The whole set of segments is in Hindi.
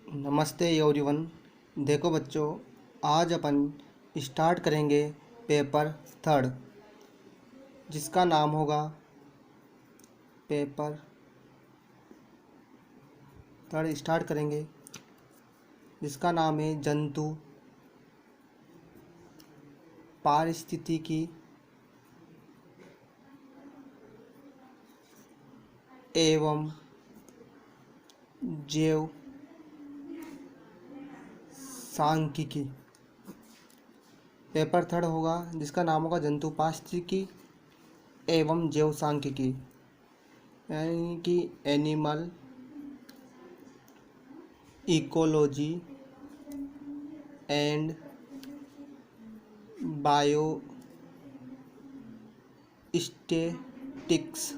नमस्ते एवरीवन। देखो बच्चों, आज अपन स्टार्ट करेंगे पेपर थर्ड, जिसका नाम होगा पेपर थर्ड स्टार्ट करेंगे जिसका नाम है जंतु पारिस्थितिकी एवं जैव सांख्यिकी। पेपर थर्ड होगा जिसका नाम होगा जंतु पारिस्थितिकी एवं जैव सांख्यिकी, यानी कि animal ecology and bio statics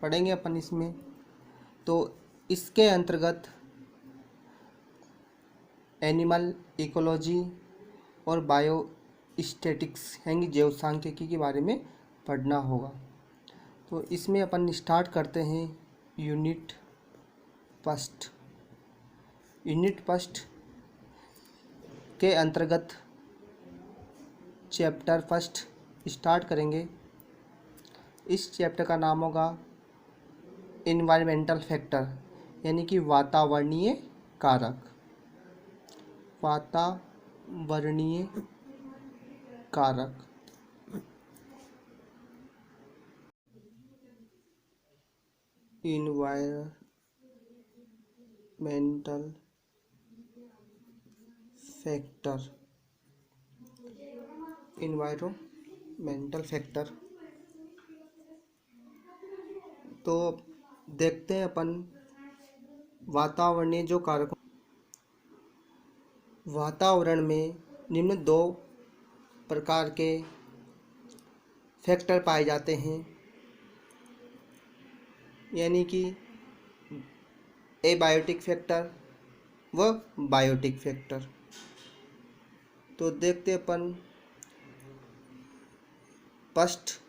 पढ़ेंगे अपन इसमें। तो इसके अंतर्गत एनिमल इकोलॉजी और बायो स्टैटिक्स यानी जैव सांख्यिकी के बारे में पढ़ना होगा। तो इसमें अपन स्टार्ट करते हैं यूनिट फर्स्ट। यूनिट फर्स्ट के अंतर्गत चैप्टर फर्स्ट स्टार्ट करेंगे। इस चैप्टर का नाम होगा इन्वायरमेंटल फैक्टर, यानी कि वातावरणीय कारक। वातावरणीय कारक। Environmental factor. Environmental factor. तो देखते हैं अपन वातावरणीय जो कारक। वातावरण में निम्न दो प्रकार के फैक्टर पाए जाते हैं, यानी कि एबायोटिक फैक्टर व बायोटिक फैक्टर। तो देखते अपन फर्स्ट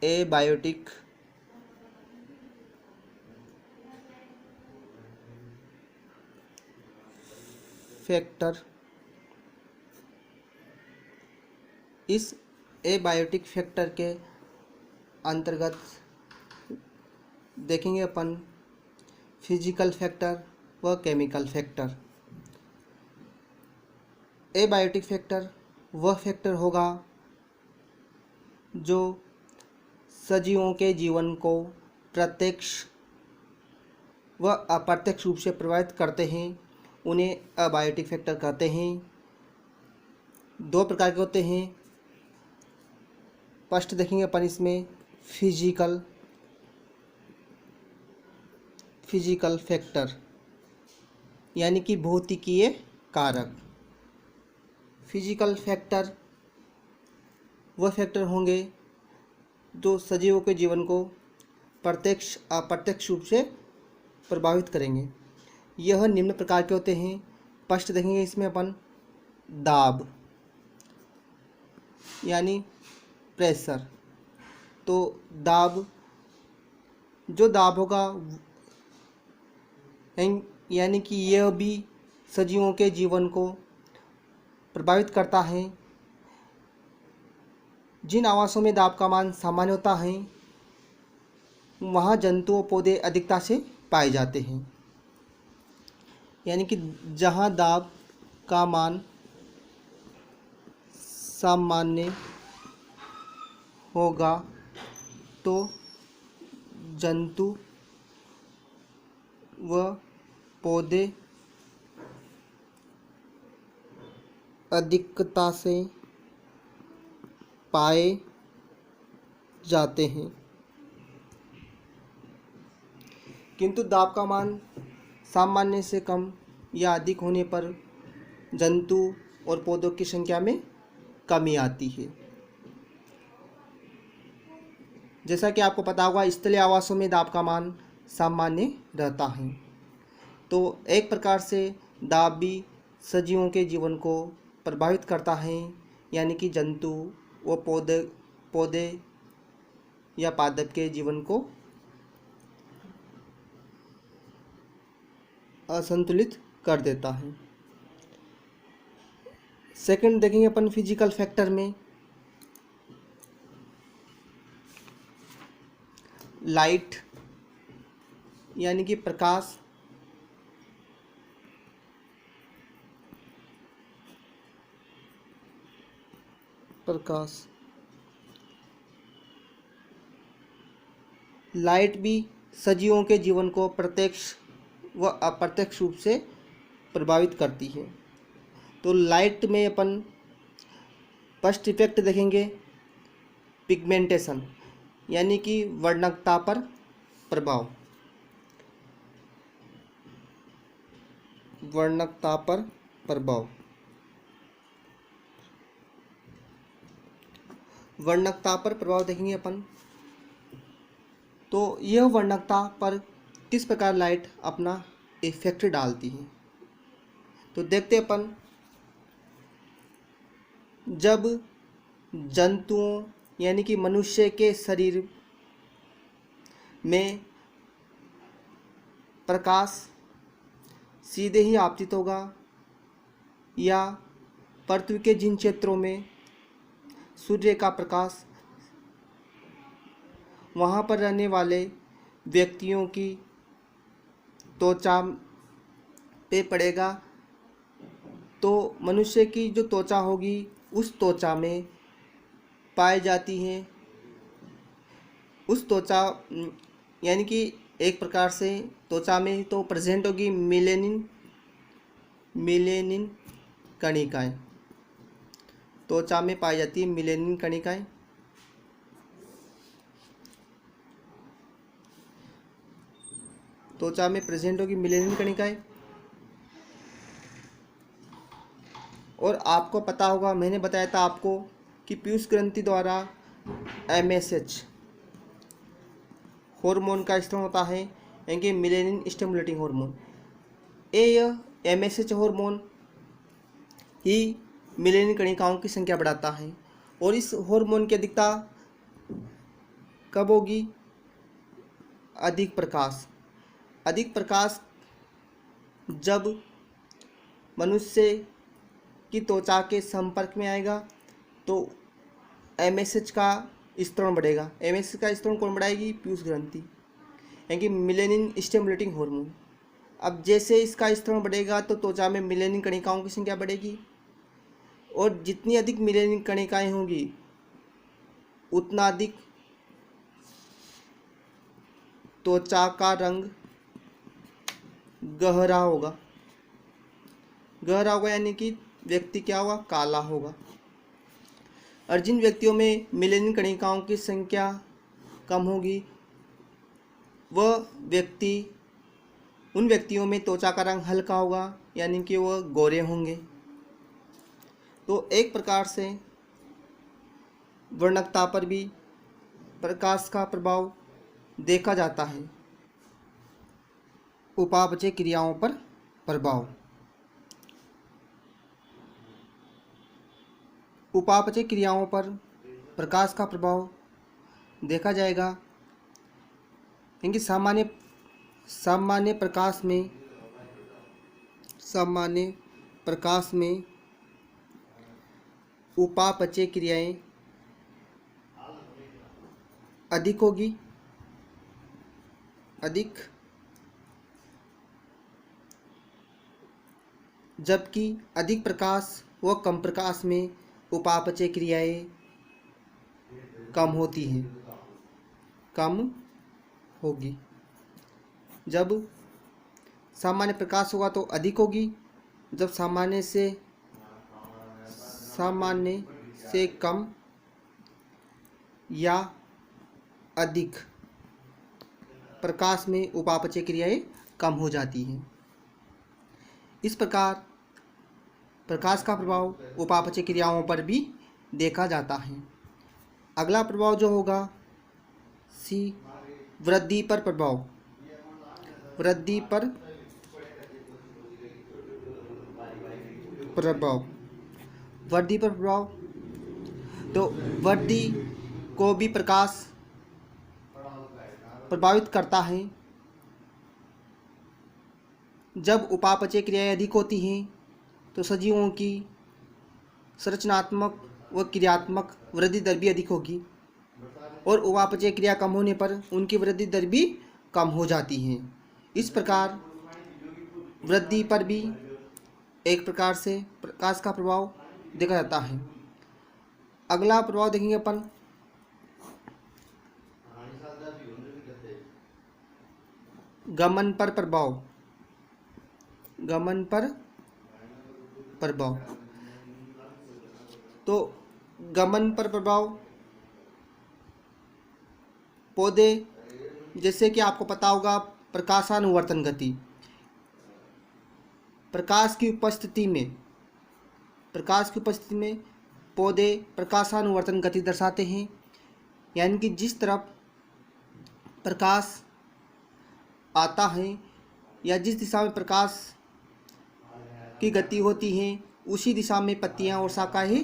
एबायोटिक फैक्टर। इस एबायोटिक फैक्टर के अंतर्गत देखेंगे अपन फिजिकल फैक्टर व केमिकल फैक्टर। एबायोटिक फैक्टर वह फैक्टर होगा जो सजीवों के जीवन को प्रत्यक्ष व अप्रत्यक्ष रूप से प्रभावित करते हैं, उन्हें एबायोटिक फैक्टर कहते हैं। दो प्रकार के होते हैं। फर्स्ट देखेंगे अपन इसमें फिजिकल फैक्टर, यानी कि भौतिकीय कारक। फिजिकल फैक्टर वह फैक्टर होंगे जो सजीवों के जीवन को प्रत्यक्ष अप्रत्यक्ष रूप से प्रभावित करेंगे। यह निम्न प्रकार के होते हैं। फर्स्ट देखेंगे इसमें अपन दाब, यानी प्रेशर। तो दाब, जो दाब होगा यानी कि यह भी सजीवों के जीवन को प्रभावित करता है। जिन आवासों में दाब का मान सामान्य होता है वहाँ जंतु और पौधे अधिकता से पाए जाते हैं, यानी कि जहाँ दाब का मान सामान्य होगा तो जंतु व पौधे अधिकता से पाए जाते हैं। किंतु दाब का मान सामान्य से कम या अधिक होने पर जंतु और पौधों की संख्या में कमी आती है। जैसा कि आपको पता होगा, स्थलीय आवासों में दाब का मान सामान्य रहता है। तो एक प्रकार से दाब भी सजीवों के जीवन को प्रभावित करता है, यानी कि जंतु व पौधे या पादप के जीवन को असंतुलित कर देता है। सेकंड देखेंगे अपन फिजिकल फैक्टर में लाइट यानी कि प्रकाश। लाइट भी सजीवों के जीवन को प्रत्यक्ष व अप्रत्यक्ष रूप से प्रभावित करती है। तो लाइट में अपन फर्स्ट इफेक्ट देखेंगे पिगमेंटेशन यानी कि वर्णकता पर प्रभाव। वर्णकता पर प्रभाव। वर्णकता पर प्रभाव देखेंगे अपन। तो यह वर्णकता पर किस प्रकार लाइट अपना इफेक्ट डालती है, तो देखते अपन। जब जंतुओं यानी कि मनुष्य के शरीर में प्रकाश सीधे ही आपतित होगा या पृथ्वी के जिन क्षेत्रों में सूर्य का प्रकाश वहाँ पर रहने वाले व्यक्तियों की त्वचा पे पड़ेगा, तो मनुष्य की जो त्वचा होगी उस त्वचा में पाई जाती है। उस त्वचा यानी कि एक प्रकार से त्वचा में तो प्रेजेंट होगी मिलेनिन कणिकाएं। त्वचा में पाई जाती है मिलेनिन कणिकाएं। त्वचा में प्रेजेंट होगी मिलेनिन कणिकाएं। और आपको पता होगा, मैंने बताया था आपको कि पीयूष ग्रंथि द्वारा MSH हार्मोन का स्त्राव होता है यानी कि मिलेनिन स्टिमुलेटिंग हार्मोन। यह MSH हार्मोन ही मिलेनिन कणिकाओं की संख्या बढ़ाता है। और इस हार्मोन की अधिकता कब होगी? अधिक प्रकाश जब मनुष्य की त्वचा के संपर्क में आएगा तो MSH का स्त्राव बढ़ेगा। MSH का स्त्राव कौन बढ़ाएगी? पीयूष ग्रंथि यानी कि मिलेनिन स्टिमुलेटिंग हार्मोन। अब जैसे इसका स्त्राव बढ़ेगा तो त्वचा में मिलेनिन कणिकाओं की संख्या बढ़ेगी, और जितनी अधिक मिलेनिन कणिकाएं होंगी उतना अधिक त्वचा का रंग गहरा होगा यानी कि व्यक्ति क्या होगा? काला होगा। और जिन व्यक्तियों में मिलेनिन कणिकाओं की संख्या कम होगी उन व्यक्तियों में त्वचा का रंग हल्का होगा यानी कि वह गोरे होंगे। तो एक प्रकार से वर्णकता पर भी प्रकाश का प्रभाव देखा जाता है। उपापचय क्रियाओं पर प्रभाव। उपापचय क्रियाओं पर प्रकाश का प्रभाव देखा जाएगा क्योंकि सामान्य प्रकाश में उपापचय क्रियाएं अधिक होगी, जबकि अधिक प्रकाश व कम प्रकाश में उपापचय क्रियाएं कम होगी। जब सामान्य प्रकाश होगा तो अधिक होगी, जब सामान्य से कम या अधिक प्रकाश में उपापचय क्रियाएं कम हो जाती हैं। इस प्रकार प्रकाश का प्रभाव उपापचय क्रियाओं पर भी देखा जाता है। अगला प्रभाव जो होगा C, वृद्धि पर प्रभाव। वृद्धि पर प्रभाव तो वृद्धि को भी प्रकाश प्रभावित करता है। जब उपापचय क्रियाएं अधिक होती हैं तो सजीवों की संरचनात्मक व क्रियात्मक वृद्धि दर भी अधिक होगी, और उपापचय क्रिया कम होने पर उनकी वृद्धि दर भी कम हो जाती है। इस प्रकार वृद्धि पर भी एक प्रकार से प्रकाश का प्रभाव देखा जाता है। अगला प्रभाव देखेंगे अपन गमन पर प्रभाव। गमन पर प्रभाव, तो गमन पर प्रभाव पौधे, जैसे कि आपको पता होगा प्रकाशानुवर्तन गति, प्रकाश की उपस्थिति में पौधे प्रकाशानुवर्तन गति दर्शाते हैं। यानी कि जिस तरफ प्रकाश आता है या जिस दिशा में प्रकाश की गति होती है उसी दिशा में पत्तियां और शाखाएं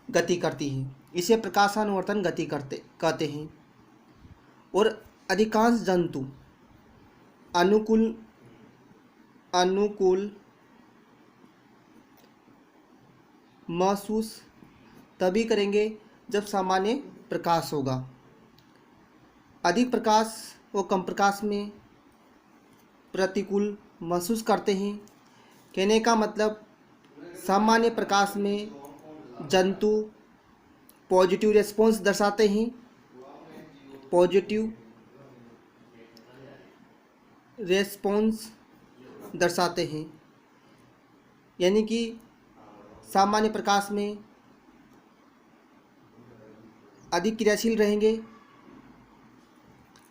गति करती हैं। इसे प्रकाशानुवर्तन गति कहते हैं। और अधिकांश जंतु अनुकूल महसूस तभी करेंगे जब सामान्य प्रकाश होगा। अधिक प्रकाश व कम प्रकाश में प्रतिकूल महसूस करते हैं। कहने का मतलब सामान्य प्रकाश में जंतु पॉजिटिव रेस्पॉन्स दर्शाते हैं, यानी कि सामान्य प्रकाश में अधिक क्रियाशील रहेंगे,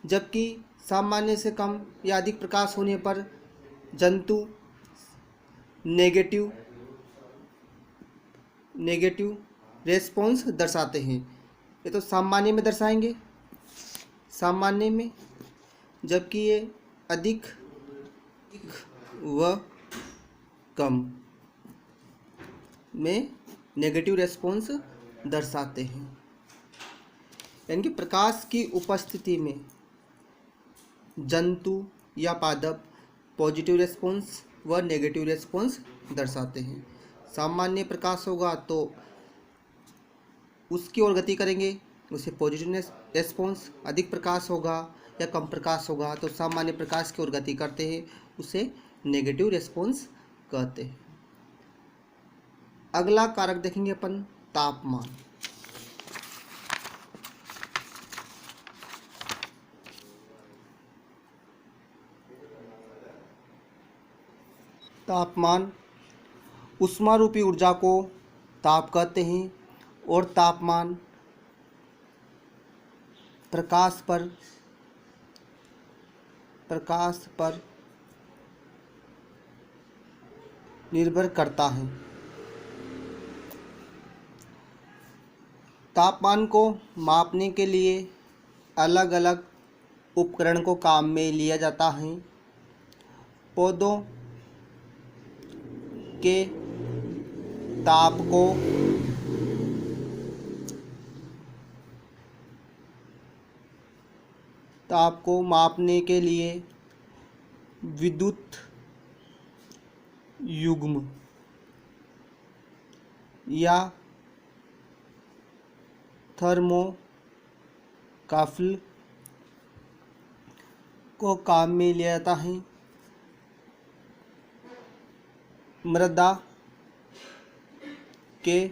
जबकि सामान्य से कम या अधिक प्रकाश होने पर जंतु नेगेटिव रेस्पॉन्स दर्शाते हैं। ये तो सामान्य में दर्शाएंगे, सामान्य में, जबकि ये अधिक व कम में नेगेटिव रेस्पॉन्स दर्शाते हैं। यानी कि प्रकाश की उपस्थिति में जंतु या पादप पॉजिटिव रेस्पॉन्स व नेगेटिव रेस्पॉन्स दर्शाते हैं। सामान्य प्रकाश होगा तो उसकी ओर गति करेंगे, उसे पॉजिटिव रेस्पॉन्स। अधिक प्रकाश होगा या कम प्रकाश होगा तो सामान्य प्रकाश की ओर गति करते हैं, उसे नेगेटिव रेस्पॉन्स कहते हैं। अगला कारक देखेंगे अपन तापमान। तापमान ऊष्मा रूपी ऊर्जा को ताप कहते हैं, और तापमान प्रकाश पर निर्भर करता है। तापमान को मापने के लिए अलग अलग उपकरण को काम में लिया जाता है। पौधों के ताप को मापने के लिए विद्युत युग्म या थर्मोकपल को काम में लिया जाता है। मृदा के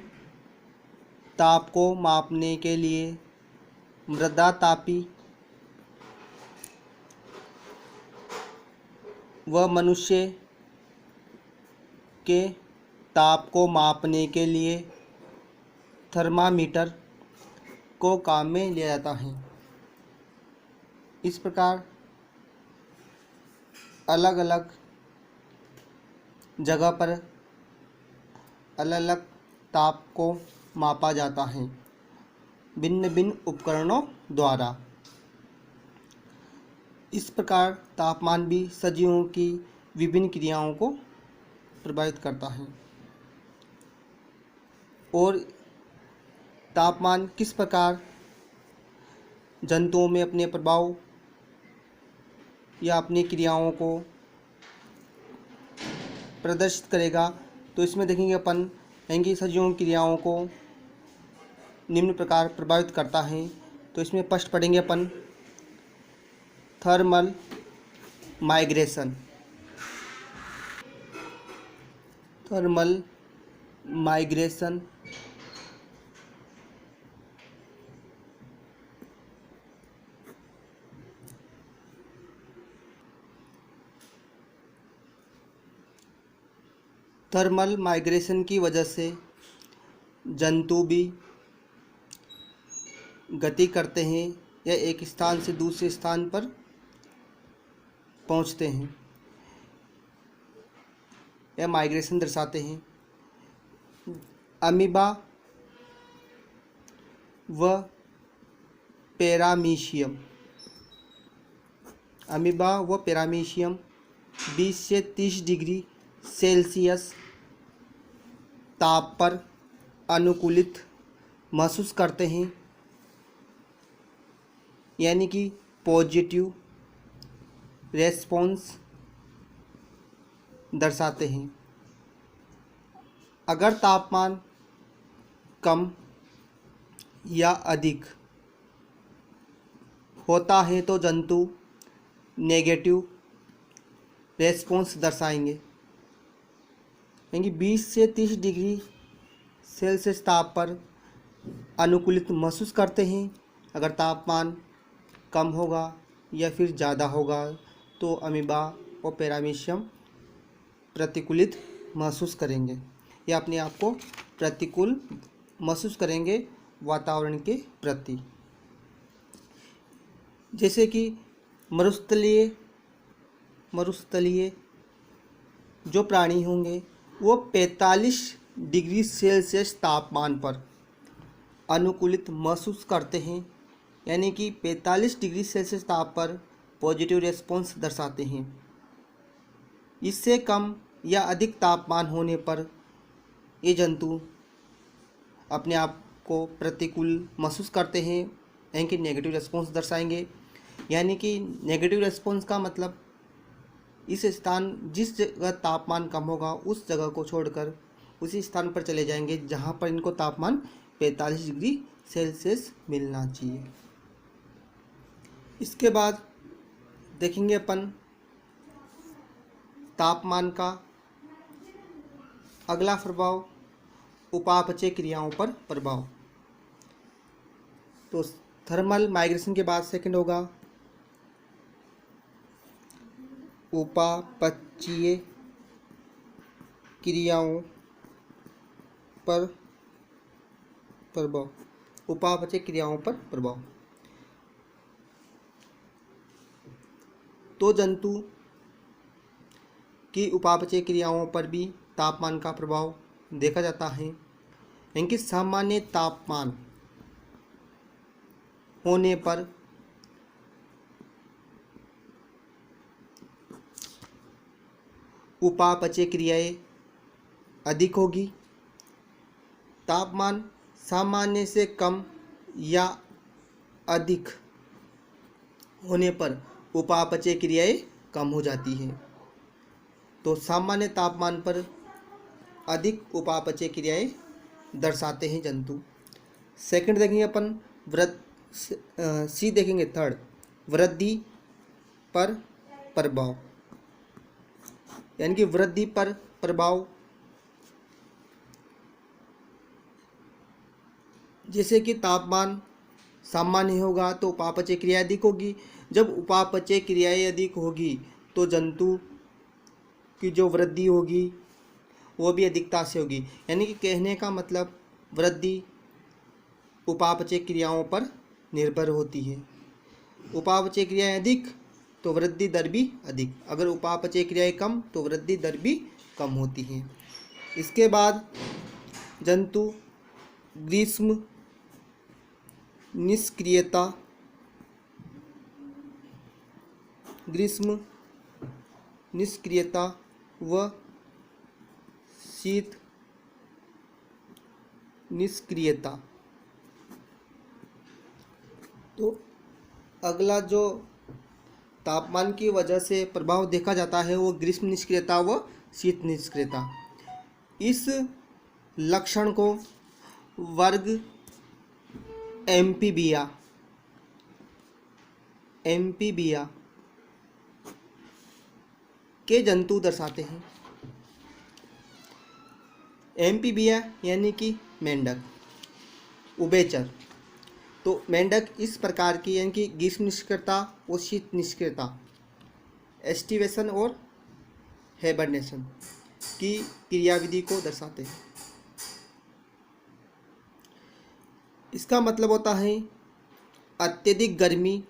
ताप को मापने के लिए मृदा तापी व मनुष्य के ताप को मापने के लिए थर्मामीटर को काम में लिया जाता है। इस प्रकार अलग अलग जगह पर अलग अलग ताप को मापा जाता है भिन्न भिन्न उपकरणों द्वारा। इस प्रकार तापमान भी सजीवों की विभिन्न क्रियाओं को प्रभावित करता है। और तापमान किस प्रकार जंतुओं में अपने प्रभाव या अपनी क्रियाओं को प्रदर्शित करेगा। तो इसमें देखेंगे अपन लैंगिक संयोग क्रियाओं को निम्न प्रकार प्रभावित करता है। तो इसमें फर्स्ट पढ़ेंगे अपन thermal migration. Thermal migration thermal migration की वजह से जंतु भी गति करते हैं या एक स्थान से दूसरे स्थान पर पहुंचते हैं या माइग्रेशन दर्शाते हैं। अमीबा व पैरामीशियम, अमीबा व पैरामीशियम 20 से 30 डिग्री सेल्सियस ताप पर अनुकूलित महसूस करते हैं, यानी कि पॉजिटिव रेस्पॉन्स दर्शाते हैं। अगर तापमान कम या अधिक होता है तो जंतु नेगेटिव रेस्पॉन्स दर्शाएंगे, यानी 20 से 30 डिग्री सेल्सियस ताप पर अनुकूलित महसूस करते हैं। अगर तापमान कम होगा या फिर ज़्यादा होगा तो अमीबा और पैरामीशियम प्रतिकूलित महसूस करेंगे या अपने आप को प्रतिकूल महसूस करेंगे वातावरण के प्रति। जैसे कि मरुस्थलीय जो प्राणी होंगे वो 45 डिग्री सेल्सियस तापमान पर अनुकूलित महसूस करते हैं, यानी कि 45 डिग्री सेल्सियस ताप पर पॉजिटिव रेस्पॉन्स दर्शाते हैं। इससे कम या अधिक तापमान होने पर ये जंतु अपने आप को प्रतिकूल महसूस करते हैं, यानी कि नेगेटिव रेस्पॉन्स दर्शाएंगे। यानी कि नेगेटिव रेस्पॉन्स का मतलब इस स्थान जिस जगह तापमान कम होगा उस जगह को छोड़कर उसी स्थान पर चले जाएंगे जहाँ पर इनको तापमान 45 डिग्री सेल्सियस मिलना चाहिए। इसके बाद देखेंगे अपन तापमान का अगला प्रभाव, उपापचय क्रियाओं पर प्रभाव। तो थर्मल माइग्रेशन के बाद सेकंड होगा उपापचयीय क्रियाओं पर प्रभाव। उपापचय क्रियाओं पर प्रभाव तो जंतु की उपापचय क्रियाओं पर भी तापमान का प्रभाव देखा जाता है। इनकी सामान्य तापमान होने पर उपापचय क्रियाएं अधिक होगी। तापमान सामान्य से कम या अधिक होने पर उपापचय क्रियाएं कम हो जाती हैं। तो सामान्य तापमान पर अधिक उपापचय क्रियाएं दर्शाते हैं जंतु। सेकंड देखेंगे अपन सी देखेंगे थर्ड, वृद्धि पर प्रभाव, यानी कि वृद्धि पर प्रभाव। जैसे कि तापमान सामान्य होगा तो उपापचय क्रिया अधिक होगी। जब उपापचय क्रियाएं अधिक होगी तो जंतु की जो वृद्धि होगी वो भी अधिकता से होगी। यानी कि कहने का मतलब वृद्धि उपापचय क्रियाओं पर निर्भर होती है। उपापचय क्रियाएं अधिक तो वृद्धि दर भी अधिक, अगर उपापचय क्रियाएं कम तो वृद्धि दर भी कम होती है। इसके बाद जंतु ग्रीष्म निष्क्रियता व शीत निष्क्रियता। तो अगला जो तापमान की वजह से प्रभाव देखा जाता है वो ग्रीष्म निष्क्रियता व शीत निष्क्रियता। इस लक्षण को वर्ग एम्फीबिया के जंतु दर्शाते हैं। एम्फीबिया यानी कि मेंढक, उभयचर। तो मेंढक इस प्रकार की यानी कि ग्रीष्म निष्क्रियता और शीत निष्क्रियता, एस्टिवेशन और हेबरनेशन की क्रियाविधि को दर्शाते हैं। इसका मतलब होता है अत्यधिक गर्मी,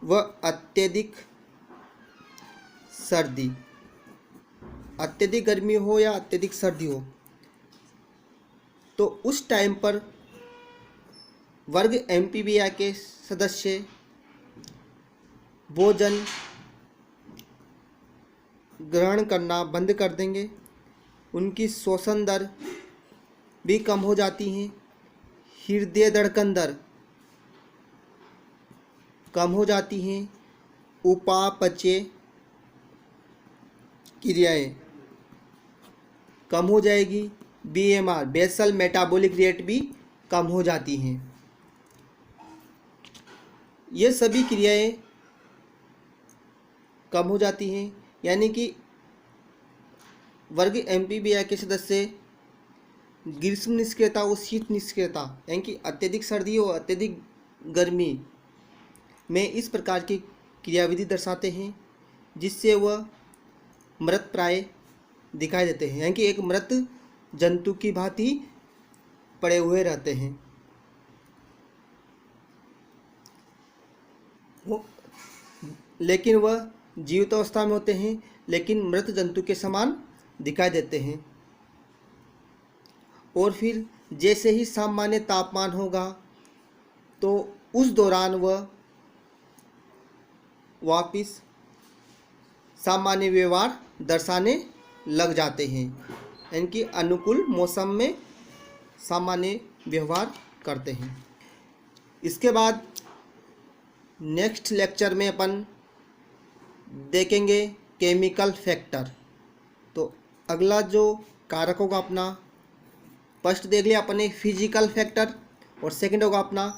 व अत्यधिक सर्दी। अत्यधिक गर्मी हो या अत्यधिक सर्दी हो, तो उस टाइम पर वर्ग एम्फीबिया के सदस्य भोजन ग्रहण करना बंद कर देंगे। उनकी श्वसन दर भी कम हो जाती है, हृदय धड़कन दर कम हो जाती हैं, उपापचय क्रियाएं कम हो जाएगी, BMR बेसल मेटाबॉलिक रेट भी कम हो जाती हैं। ये सभी क्रियाएं कम हो जाती हैं, यानी कि वर्ग एम्फीबिया के सदस्य ग्रीष्म निष्क्रियता और शीत निष्क्रियता यानी कि अत्यधिक सर्दी और अत्यधिक गर्मी में इस प्रकार की क्रियाविधि दर्शाते हैं, जिससे वह मृत प्राय दिखाई देते हैं, यानी कि एक मृत जंतु की भांति पड़े हुए रहते हैं। लेकिन वह जीवित अवस्था में होते हैं, लेकिन मृत जंतु के समान दिखाई देते हैं। और फिर जैसे ही सामान्य तापमान होगा तो उस दौरान वह वापिस सामान्य व्यवहार दर्शाने लग जाते हैं, यानी कि अनुकूल मौसम में सामान्य व्यवहार करते हैं। इसके बाद नेक्स्ट लेक्चर में अपन देखेंगे केमिकल फैक्टर। तो अगला जो कारक होगा अपना, फर्स्ट देख लिया अपने फिजिकल फैक्टर और सेकंड होगा अपना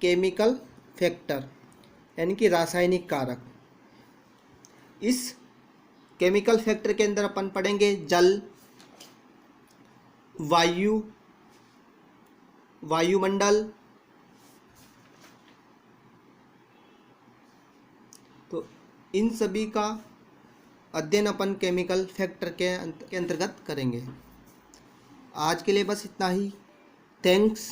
केमिकल फैक्टर यानी कि रासायनिक कारक। इस केमिकल फैक्टर के अंदर अपन पढ़ेंगे जल, वायुमंडल, तो इन सभी का अध्ययन अपन केमिकल फैक्टर के अंतर्गत करेंगे। आज के लिए बस इतना ही। थैंक्स।